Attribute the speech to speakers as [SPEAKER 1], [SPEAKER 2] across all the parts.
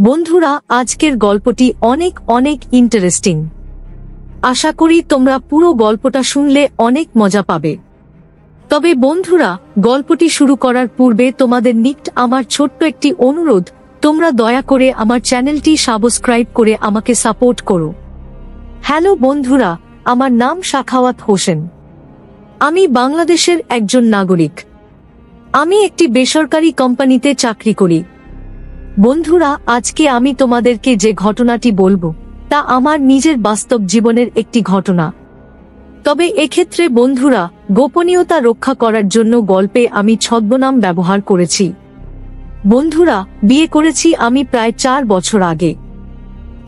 [SPEAKER 1] বন্ধুরা, আজকের গল্পটি অনেক অনেক ইন্টারেস্টিং। আশা করি তোমরা পুরো গল্পটা শুনলে অনেক মজা পাবে। তবে বন্ধুরা, গল্পটি শুরু করার পূর্বে তোমাদের নিকট আমার ছোট্ট একটি অনুরোধ, তোমরা দয়া করে আমার চ্যানেলটি সাবস্ক্রাইব করে আমাকে সাপোর্ট করো। হ্যালো বন্ধুরা, আমার নাম সাখাওয়াত হোসেন। আমি বাংলাদেশের একজন নাগরিক। আমি একটি বেসরকারি কোম্পানিতে চাকরি করি। বন্ধুরা, আজকে আমি তোমাদেরকে যে ঘটনাটি বলবো তা আমার নিজের বাস্তব জীবনের একটি ঘটনা। তবে এক্ষেত্রে বন্ধুরা, গোপনীয়তা রক্ষা করার জন্য গল্পে আমি ছদ্মনাম ব্যবহার করেছি। বন্ধুরা, বিয়ে করেছি আমি প্রায় 4 বছর আগে।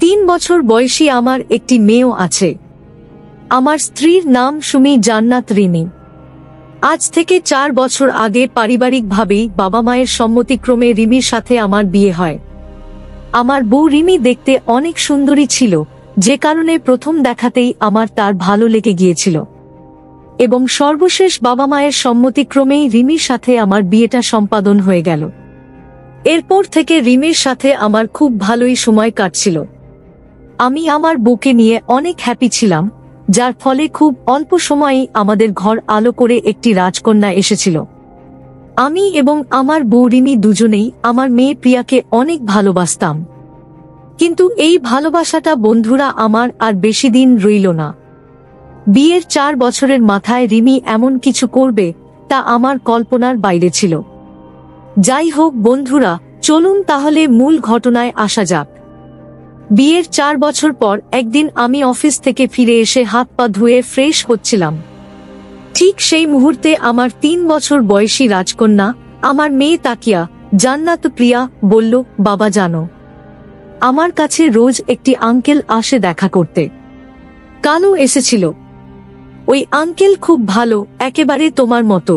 [SPEAKER 1] 3 বছর বয়সী আমার একটি মেয়েও আছে। আমার স্ত্রীর নাম সুমি জান্নাত রিমি। আজ থেকে 4 বছর আগে পারিবারিকভাবেই বাবা মায়ের সম্মতিক্রমে রিমির সাথে আমার বিয়ে হয়। আমার বউ রিমি দেখতে অনেক সুন্দরী ছিল, যে কারণে প্রথম দেখাতেই আমার তার ভালো লেগে গিয়েছিল এবং সর্বশেষ বাবা মায়ের সম্মতিক্রমেই রিমির সাথে আমার বিয়েটা সম্পাদন হয়ে গেল। এরপর থেকে রিমির সাথে আমার খুব ভালোই সময় কাটছিল। আমি আমার বউকে নিয়ে অনেক হ্যাপি ছিলাম, যার ফলে খুব অল্প সময়েই আমাদের ঘর আলো করে একটি রাজকন্যা এসেছিল। আমি এবং আমার বউ রিমি দুজনেই আমার মেয়ে প্রিয়াকে অনেক ভালোবাসতাম। কিন্তু এই ভালোবাসাটা বন্ধুরা আমার আর বেশি দিন রইল না। বিয়ের 4 বছরের মাথায় রিমি এমন কিছু করবে তা আমার কল্পনার বাইরে ছিল। যাই হোক বন্ধুরা, চলুন তাহলে মূল ঘটনায় আসা যাক। বিয়ের 4 বছর পর একদিন আমি অফিস থেকে ফিরে এসে হাত পা ধুয়ে ফ্রেশ হচ্ছিলাম। ঠিক সেই মুহূর্তে আমার 3 বছর বয়সী রাজকন্যা, আমার মেয়ে তাকিয়া জান্নাত প্রিয়া, বলল, বাবা জানো, আমার কাছে রোজ একটি আঙ্কেল আসে দেখা করতে। কালও এসেছিল। ওই আঙ্কেল খুব ভালো, একেবারে তোমার মতো।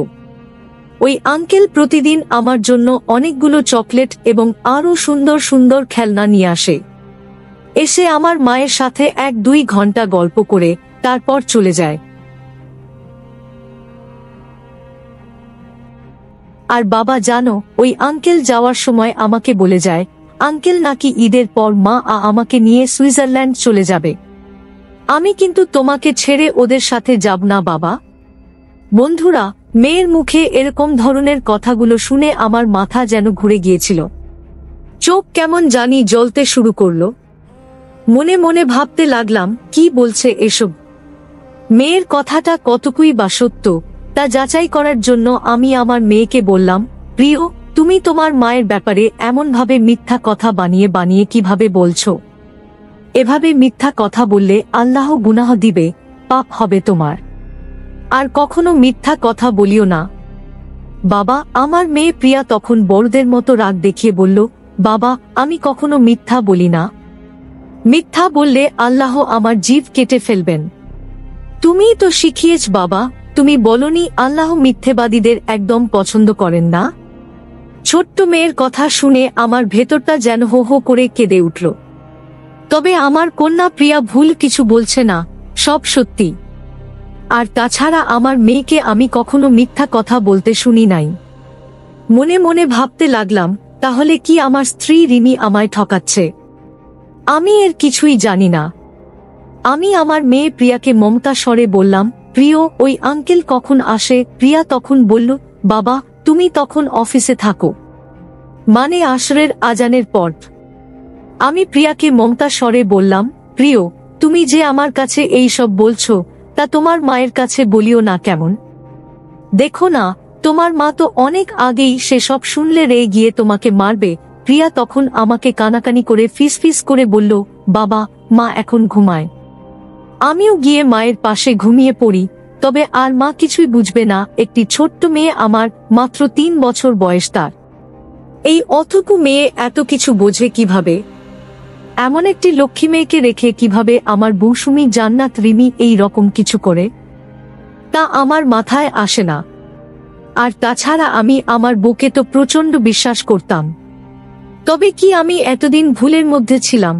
[SPEAKER 1] ওই আঙ্কেল প্রতিদিন আমার জন্য অনেকগুলো চকলেট এবং আরও সুন্দর সুন্দর খেলনা নিয়ে আসে। এসে আমার মায়ের সাথে 1-2 ঘন্টা গল্প করে তারপর চলে যায়। আর বাবা জানো, ওই আঙ্কেল যাওয়ার সময় আমাকে বলে যায়, আঙ্কেল নাকি ঈদের পর মা আমাকে নিয়ে সুইজারল্যান্ড চলে যাবে। আমি কিন্তু তোমাকে ছেড়ে ওদের সাথে যাব না বাবা। বন্ধুরা, মেয়ের মুখে এরকম ধরনের কথাগুলো শুনে আমার মাথা যেন ঘুরে গিয়েছিল। চোখ কেমন জানি জ্বলতে শুরু করলো। মনে মনে ভাবতে লাগলাম, কি বলছে এসব? মেয়ের কথাটা কতটুকুই বা সত্য তা যাচাই করার জন্য আমি আমার মেয়েকে বললাম, প্রিয়, তুমি তোমার মায়ের ব্যাপারে এমনভাবে মিথ্যা কথা বানিয়ে বানিয়ে কিভাবে বলছো? এভাবে মিথ্যা কথা বললে আল্লাহ গুনাহ দিবে, পাপ হবে তোমার। আর কখনো মিথ্যা কথা বলিও না বাবা। আমার মেয়ে প্রিয়া তখন বড়দের মতো রাগ দেখিয়ে বলল, বাবা, আমি কখনো মিথ্যা বলি না। মিথ্যা বললে আল্লাহ আমার জিভ কেটে ফেলবেন। তুমিই তো শিখিয়েছ বাবা, তুমি বলনি আল্লাহ মিথ্যেবাদীদের একদম পছন্দ করেন না? ছোট্ট মেয়ের কথা শুনে আমার ভেতরটা যেন হো হো করে কেঁদে উঠল। তবে আমার কন্যা প্রিয়া ভুল কিছু বলছে না, সব সত্যি। আর তাছাড়া আমার মেয়েকে আমি কখনো মিথ্যা কথা বলতে শুনি নাই। মনে মনে ভাবতে লাগলাম, তাহলে কি আমার স্ত্রী রিমি আমায় ঠকাচ্ছে? আমি এর কিছুই জানি না। আমি আমার মেয়ে প্রিয়াকে মমতা স্বরে বললাম, প্রিয়, ওই আঙ্কেল কখন আসে? প্রিয়া তখন বলল, বাবা, তুমি তখন অফিসে থাকো, মানে আসরের আজানের পর। আমি প্রিয়াকে মমতা স্বরে বললাম, প্রিয়, তুমি যে আমার কাছে এই সব বলছো তা তোমার মায়ের কাছে বলিও না কেমন? দেখো না, তোমার মা তো অনেক আগেই সেসব শুনলে রেগে গিয়ে তোমাকে মারবে। প্রিয়া তখন আমাকে কানাকানি করে ফিসফিস করে বলল, বাবা, মা এখন ঘুমায়। আমিও গিয়ে মায়ের পাশে ঘুমিয়ে পড়ি। তবে আর মা কিছুই বুঝবে না, একটি ছোট্ট মেয়ে আমার, মাত্র 3 বছর বয়স তার। এই অথকু মেয়ে এত কিছু বোঝে কিভাবে? এমন একটি লক্ষ্মী মেয়েকে রেখে কিভাবে আমার বউ সুমি জান্নাত রিমি এই রকম কিছু করে, তা আমার মাথায় আসে না। আর তাছাড়া আমি আমার বউকে তো প্রচন্ড বিশ্বাস করতাম। তবে কি আমি এতদিন ভুলের মধ্যে ছিলাম?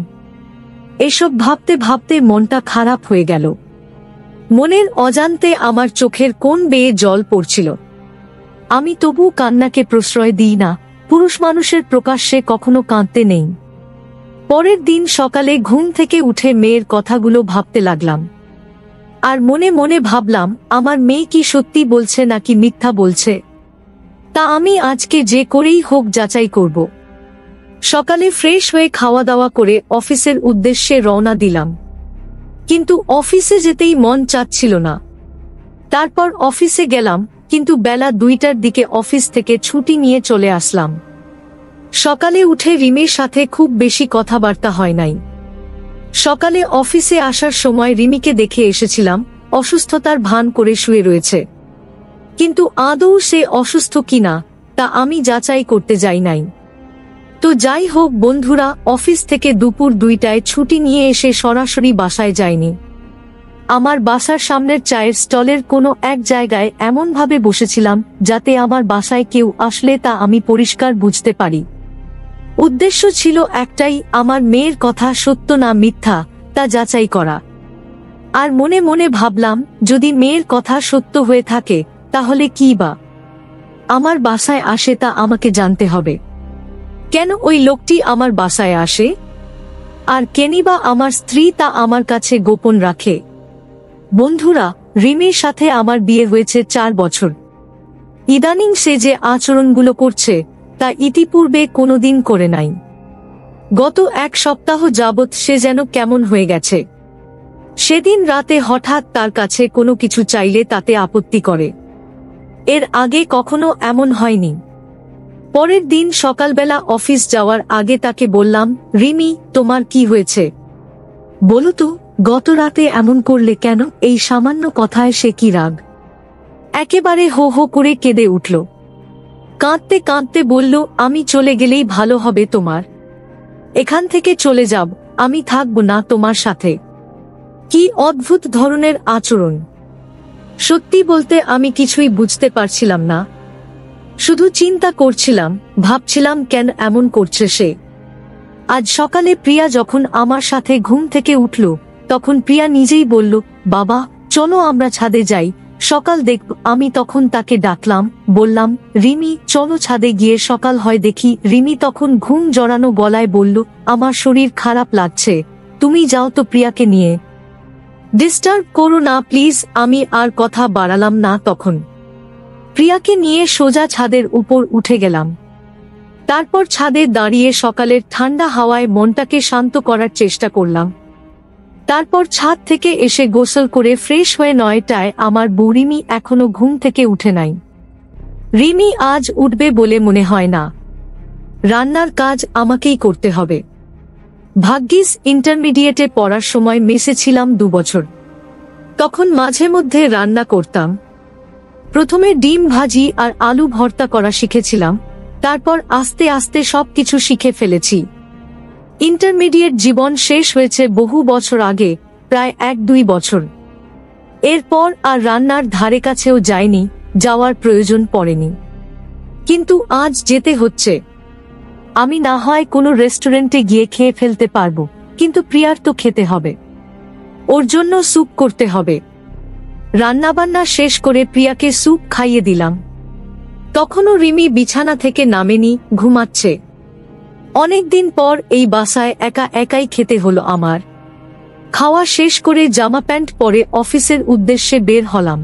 [SPEAKER 1] এসব ভাবতে ভাবতে মনটা খারাপ হয়ে গেল। মনের অজান্তে আমার চোখের কোণ বেয়ে জল পড়ছিল। আমি তবু কান্নাকে প্রশ্রয় দিই না। পুরুষ মানুষের প্রকাশ্যে কখনো কাঁদতে নেই। পরের দিন সকালে ঘুম থেকে উঠে মেয়ের কথাগুলো ভাবতে লাগলাম, আর মনে মনে ভাবলাম আমার মেয়ে কি সত্যি বলছে নাকি মিথ্যা বলছে, তা আমি আজকে যে করেই হোক যাচাই করব। সকালে ফ্রেশ হয়ে খাওয়া দাওয়া করে অফিসের উদ্দেশ্যে রওনা দিলাম, কিন্তু অফিসে যেতেই মন চাচ্ছিল না। তারপর অফিসে গেলাম, কিন্তু বেলা 2টার দিকে অফিস থেকে ছুটি নিয়ে চলে আসলাম। সকালে উঠে রিমির সাথে খুব বেশি কথাবার্তা হয় নাই। সকালে অফিসে আসার সময় রিমিকে দেখে এসেছিলাম অসুস্থতার ভান করে শুয়ে রয়েছে, কিন্তু আদৌ সে অসুস্থ কিনা তা আমি যাচাই করতে যাই নাই। তো যাই হোক বন্ধুরা, অফিস থেকে দুপুর 2টায় ছুটি নিয়ে এসে সরাসরি বাসায় যাইনি। আমার বাসার সামনের চায়ের স্টলের কোনো এক জায়গায় এমনভাবে বসেছিলাম যাতে আমার বাসায় কেউ আসলে তা আমি পরিষ্কার বুঝতে পারি। উদ্দেশ্য ছিল একটাই, আমার মেয়ের কথা সত্য না মিথ্যা তা যাচাই করা। আর মনে মনে ভাবলাম, যদি মেয়ের কথা সত্য হয়ে থাকে তাহলে কি বা আমার বাসায় আসে তা আমাকে জানতে হবে। কেন ওই লোকটি আমার বাসায় আসে, আর কেনই বা আমার স্ত্রী তা আমার কাছে গোপন রাখে। বন্ধুরা, রিমির সাথে আমার বিয়ে হয়েছে 4 বছর। ইদানিং সে যে আচরণগুলো করছে তা ইতিপূর্বে কোনোদিন করে নাই। গত 1 সপ্তাহ যাবৎ সে যেন কেমন হয়ে গেছে। সেদিন রাতে হঠাৎ তার কাছে কোনো কিছু চাইলে তাতে আপত্তি করে। এর আগে কখনো এমন হয়নি। পরের দিন সকালবেলা অফিস যাওয়ার আগে তাকে বললাম, রিমি তোমার কি হয়েছে বলো তো, গত রাতে এমন করলে কেন? এই সামান্য কথায় সে কি রাগ? একেবারে হো হো করে কেঁদে উঠল। কাঁদতে কাঁদতে বলল, আমি চলে গেলেই ভালো হবে তোমার। এখান থেকে চলে যাব, আমি থাকবো না তোমার সাথে। কি অদ্ভুত ধরনের আচরণ! সত্যি বলতে আমি কিছুই বুঝতে পারছিলাম না। শুধু চিন্তা করছিলাম, ভাবছিলাম কেন এমন করছে সে। আজ সকালে প্রিয়া যখন আমার সাথে ঘুম থেকে উঠল তখন প্রিয়া নিজেই বলল, বাবা চলো আমরা ছাদে যাই, সকাল দেখব। আমি তখন তাকে ডাকলাম, বললাম, রিমি চলো ছাদে গিয়ে সকাল হয় দেখি। রিমি তখন ঘুম জড়ানো গলায় বলল, আমার শরীর খারাপ লাগছে, তুমি যাও তো প্রিয়াকে নিয়ে। ডিস্টার্ব করো না প্লিজ। আমি আর কথা বাড়ালাম না। তখন প্রিয়াকে নিয়ে সোজা ছাদের উপর উঠে গেলাম। তারপর ছাদে দাঁড়িয়ে সকালের ঠান্ডা হাওয়ায় মনটাকে শান্ত করার চেষ্টা করলাম। তারপর ছাদ থেকে এসে গোসল করে ফ্রেশ হয়ে 9টায় আমার বউ রিমি এখনো ঘুম থেকে উঠে নাই। রিমি আজ উঠবে বলে মনে হয় না। রান্নার কাজ আমাকেই করতে হবে। ভাগ্যিস ইন্টারমিডিয়েটে পড়ার সময় মেসে ছিলাম 2 বছর। তখন মাঝে মধ্যে রান্না করতাম। প্রথমে ডিম ভাজি আর আলু ভর্তা করা শিখেছিলাম, তারপর আস্তে আস্তে সবকিছু শিখে ফেলেছি। ইন্টারমিডিয়েট জীবন শেষ হয়েছে বহু বছর আগে, প্রায় 1-2 বছর। এরপর আর রান্নার ধারে কাছেও যায়নি, যাওয়ার প্রয়োজন পড়েনি। কিন্তু আজ যেতে হচ্ছে। আমি না হয় কোনো রেস্টুরেন্টে গিয়ে খেয়ে ফেলতে পারবো, কিন্তু প্রিয়ার তো খেতে হবে। ওর জন্য স্যুপ করতে হবে। রান্নাবান্না শেষ করে প্রিয়াকে স্যুপ খাইয়ে দিলাম। তখনও রিমি বিছানা থেকে নামেনি, ঘুমাচ্ছে। অনেকদিন পর এই বাসায় একা একাই খেতে হলো আমার। খাওয়া শেষ করে জামা প্যান্ট পরে অফিসের উদ্দেশ্যে বের হলাম,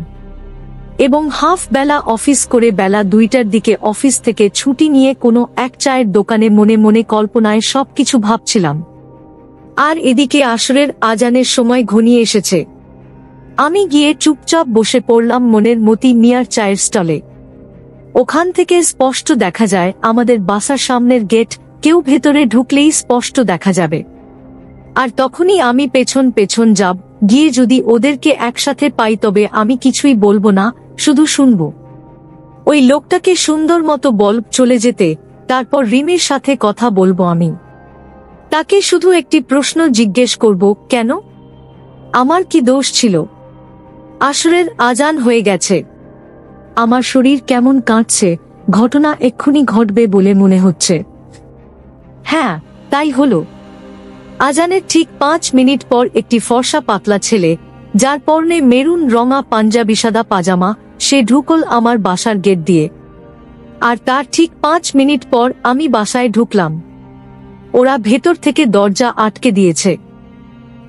[SPEAKER 1] এবং হাফ বেলা অফিস করে বেলা 2টার দিকে অফিস থেকে ছুটি নিয়ে কোনো এক চায়ের দোকানে মনে মনে কল্পনায় সবকিছু ভাবছিলাম। আর এদিকে আসরের আজানের সময় ঘনিয়ে এসেছে। আমি গিয়ে চুপচাপ বসে পড়লাম মনের মতি মিয়ার চায়ের স্টলে। ওখান থেকে স্পষ্ট দেখা যায় আমাদের বাসার সামনের গেট, কেউ ভেতরে ঢুকলেই স্পষ্ট দেখা যাবে। আর তখনই আমি পেছন পেছন যাব, গিয়ে যদি ওদেরকে একসাথে পাই তবে আমি কিছুই বলবো না, শুধু শুনবো। ওই লোকটাকে সুন্দর মতো বল চলে যেতে, তারপর রিমির সাথে কথা বলবো আমি। তাকে শুধু একটি প্রশ্ন জিজ্ঞেস করব, কেন? আমার কি দোষ ছিল? আসরের আজান হয়ে গেছে। আমার শরীর কেমন কাঁপছে, ঘটনা এক্ষুনি ঘটবে বলে মনে হচ্ছে। হ্যাঁ, তাই হলো। আজানের ঠিক 5 মিনিট পর একটি ফর্সা পাতলা ছেলে, যার পরনে মেরুন রঙা পাঞ্জাবি সাদা পাজামা, সে ঢুকল আমার বাসার গেট দিয়ে। আর তার ঠিক 5 মিনিট পর আমি বাসায় ঢুকলাম। ওরা ভেতর থেকে দরজা আটকে দিয়েছে।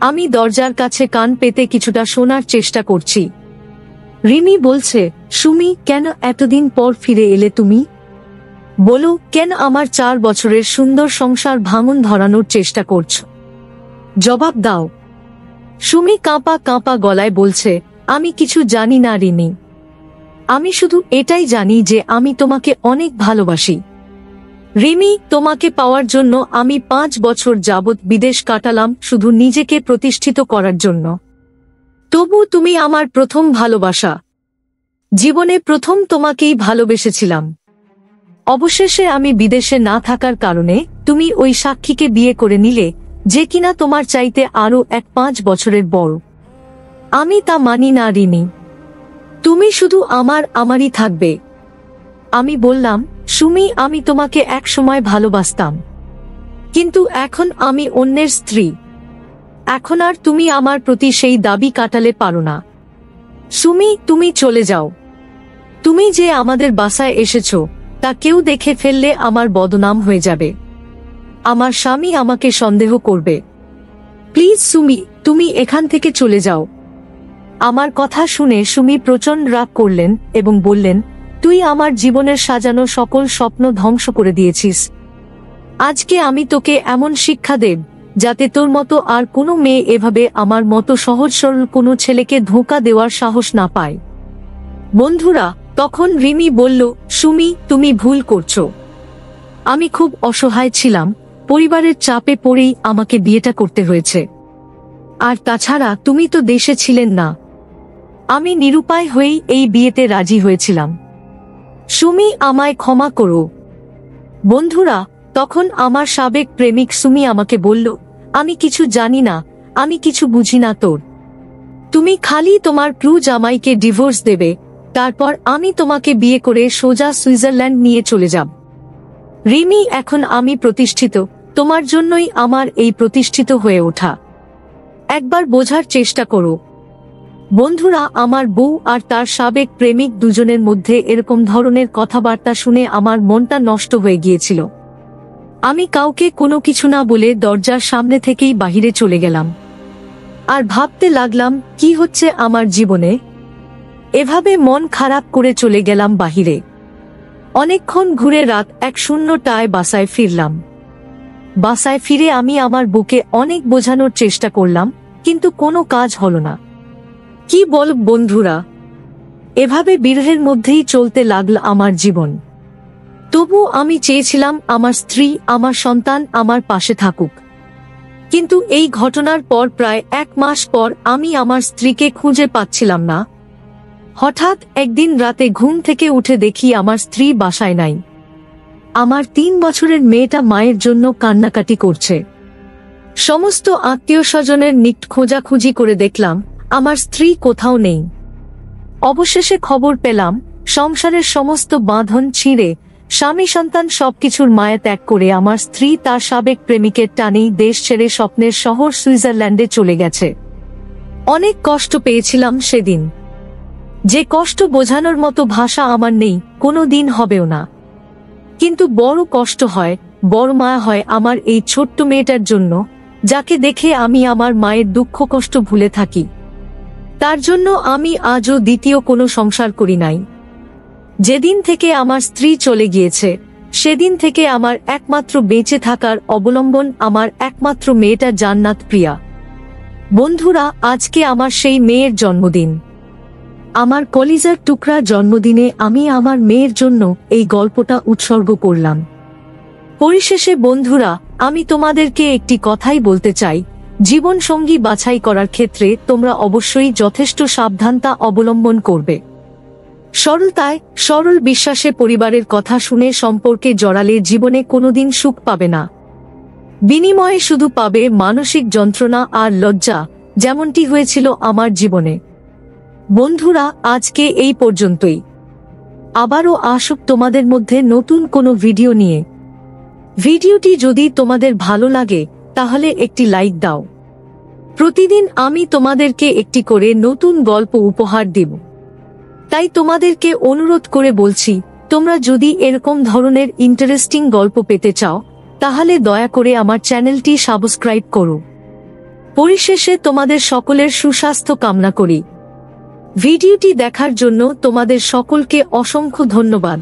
[SPEAKER 1] আমি দরজার কাছে কান পেতে কিছুটা শোনার চেষ্টা করছি। রিমি বলছে, সুমি, কেন এতদিন পর ফিরে এলে তুমি? বলো, কেন আমার 4 বছরের সুন্দর সংসার ভাঙন ধরানোর চেষ্টা করছো? জবাব দাও। সুমি কাঁপা কাঁপা গলায় বলছে, আমি কিছু জানি না রিমি। আমি শুধু এটাই জানি যে আমি তোমাকে অনেক ভালোবাসি। রিমি, তোমাকে পাওয়ার জন্য আমি 5 বছর যাবৎ বিদেশ কাটালাম শুধু নিজেকে প্রতিষ্ঠিত করার জন্য। তবু তুমি আমার প্রথম ভালোবাসা। জীবনে প্রথম তোমাকেই ভালোবেসেছিলাম। অবশেষে আমি বিদেশে না থাকার কারণে তুমি ওই সাক্ষীকে বিয়ে করে নিলে, যে কিনা তোমার চাইতে আরো 5 বছরের বড়। আমি তা মানি না রিমি। তুমি শুধু আমারই থাকবে। আমি বললাম, সুমি, আমি তোমাকে এক সময় ভালোবাসতাম, কিন্তু এখন আমি অন্যের স্ত্রী। এখন আর তুমি আমার প্রতি সেই দাবি কাটালে পারো না। সুমি, তুমি চলে যাও। তুমি যে আমাদের বাসায় এসেছো তা কেউ দেখে ফেললে আমার বদনাম হয়ে যাবে। আমার স্বামী আমাকে সন্দেহ করবে। প্লিজ সুমি, তুমি এখান থেকে চলে যাও। আমার কথা শুনে সুমি প্রচণ্ড রাগ করলেন এবং বললেন, তুই আমার জীবনের সাজানো সকল স্বপ্ন ধ্বংস করে দিয়েছিস। আজকে আমি তোকে এমন শিক্ষা দেব যাতে তোর মতো আর কোনো মেয়ে এভাবে আমার মতো সহজ সরল কোনো ছেলেকে ধোঁকা দেওয়ার সাহস না পায়। বন্ধুরা, তখন রিমি বলল, সুমি, তুমি ভুল করছো। আমি খুব অসহায় ছিলাম, পরিবারের চাপে পড়েই আমাকে বিয়েটা করতে হয়েছে। আর তাছাড়া তুমি তো দেশে ছিলেন না। আমি নিরুপায় হয়েই এই বিয়েতে রাজি হয়েছিলাম। সুমি, আমায় ক্ষমা করো। বন্ধুরা, তখন আমার সাবেক প্রেমিক সুমি আমাকে বলল, আমি কিছু জানি না, আমি কিছু বুঝি না তোর। তুমি খালি তোমার ক্রু জামাইকে ডিভোর্স দেবে, তারপর আমি তোমাকে বিয়ে করে সোজা সুইজারল্যান্ড নিয়ে চলে যাব। রিমি, এখন আমি প্রতিষ্ঠিত, তোমার জন্যই আমার এই প্রতিষ্ঠিত হয়ে ওঠা। একবার বোঝার চেষ্টা করো। বন্ধুরা, আমার বউ আর তার সাবেক প্রেমিক দুজনের মধ্যে এরকম ধরনের কথাবার্তা শুনে আমার মনটা নষ্ট হয়ে গিয়েছিল। আমি কাউকে কোনো কিছু না বলে দরজার সামনে থেকেই বাহিরে চলে গেলাম। আর ভাবতে লাগলাম, কি হচ্ছে আমার জীবনে। এভাবে মন খারাপ করে চলে গেলাম বাহিরে। অনেকক্ষণ ঘুরে রাত 1:00টায় বাসায় ফিরলাম। বাসায় ফিরে আমি আমার বুকে অনেক বোঝানোর চেষ্টা করলাম, কিন্তু কোনো কাজ হলো না। কি বল বন্ধুরা, এভাবে বিরহের মধ্যেই চলতে লাগল আমার জীবন। তবু আমি চেয়েছিলাম আমার স্ত্রী, আমার সন্তান আমার পাশে থাকুক। কিন্তু এই ঘটনার পর প্রায় 1 মাস পর আমি আমার স্ত্রীকে খুঁজে পাচ্ছিলাম না। হঠাৎ একদিন রাতে ঘুম থেকে উঠে দেখি আমার স্ত্রী বাসায় নাই। আমার 3 বছরের মেয়েটা মায়ের জন্য কান্নাকাটি করছে। সমস্ত আত্মীয় স্বজনের নিকট খোঁজাখুঁজি করে দেখলাম আমার স্ত্রী কোথাও নেই। অবশেষে খবর পেলাম সংসারের সমস্ত বাঁধন ছিঁড়ে স্বামী সন্তান সবকিছুর মায়া ত্যাগ করে আমার স্ত্রী তার সাবেক প্রেমিকের টানেই দেশ ছেড়ে স্বপ্নের শহর সুইজারল্যান্ডে চলে গেছে। অনেক কষ্ট পেয়েছিলাম সেদিন। যে কষ্ট বোঝানোর মতো ভাষা আমার নেই, কোনো দিন হবেও না। কিন্তু বড় কষ্ট হয়, বড় মায়া হয় আমার এই ছোট্ট মেয়েটার জন্য, যাকে দেখে আমি আমার মায়ের দুঃখ কষ্ট ভুলে থাকি। তার জন্য আমি আজও দ্বিতীয় কোনো সংসার করি নাই। যেদিন থেকে আমার স্ত্রী চলে গিয়েছে, সেদিন থেকে আমার একমাত্র বেঁচে থাকার অবলম্বন আমার একমাত্র মেয়েটা জান্নাত প্রিয়া। বন্ধুরা, আজকে আমার সেই মেয়ের জন্মদিন। আমার কলিজার টুকরা জন্মদিনে আমি আমার মেয়ের জন্য এই গল্পটা উৎসর্গ করলাম। পরিশেষে বন্ধুরা, আমি তোমাদেরকে একটি কথাই বলতে চাই, জীবন সঙ্গী বাছাই করার ক্ষেত্রে তোমরা অবশ্যই যথেষ্ট সাবধানতা অবলম্বন করবে। সরলতায়, সরল বিশ্বাসে পরিবারের কথা শুনে সম্পর্কে জড়ালে জীবনে কোনোদিন সুখ পাবে না। বিনিময়ে শুধু পাবে মানসিক যন্ত্রণা আর লজ্জা, যেমনটি হয়েছিল আমার জীবনে। বন্ধুরা, আজকে এই পর্যন্তই। আবারও আসুক তোমাদের মধ্যে নতুন কোনো ভিডিও নিয়ে। ভিডিওটি যদি তোমাদের ভালো লাগে তাহলে একটি লাইক দাও। প্রতিদিন আমি তোমাদেরকে একটি করে নতুন গল্প উপহার দেব। তাই তোমাদেরকে অনুরোধ করে বলছি, তোমরা যদি এরকম ধরনের ইন্টারেস্টিং গল্প পেতে চাও তাহলে দয়া করে আমার চ্যানেলটি সাবস্ক্রাইব করো। পরিশেষে তোমাদের সকলের সুস্বাস্থ্য কামনা করি। ভিডিওটি দেখার জন্য তোমাদের সকলকে অসংখ্য ধন্যবাদ।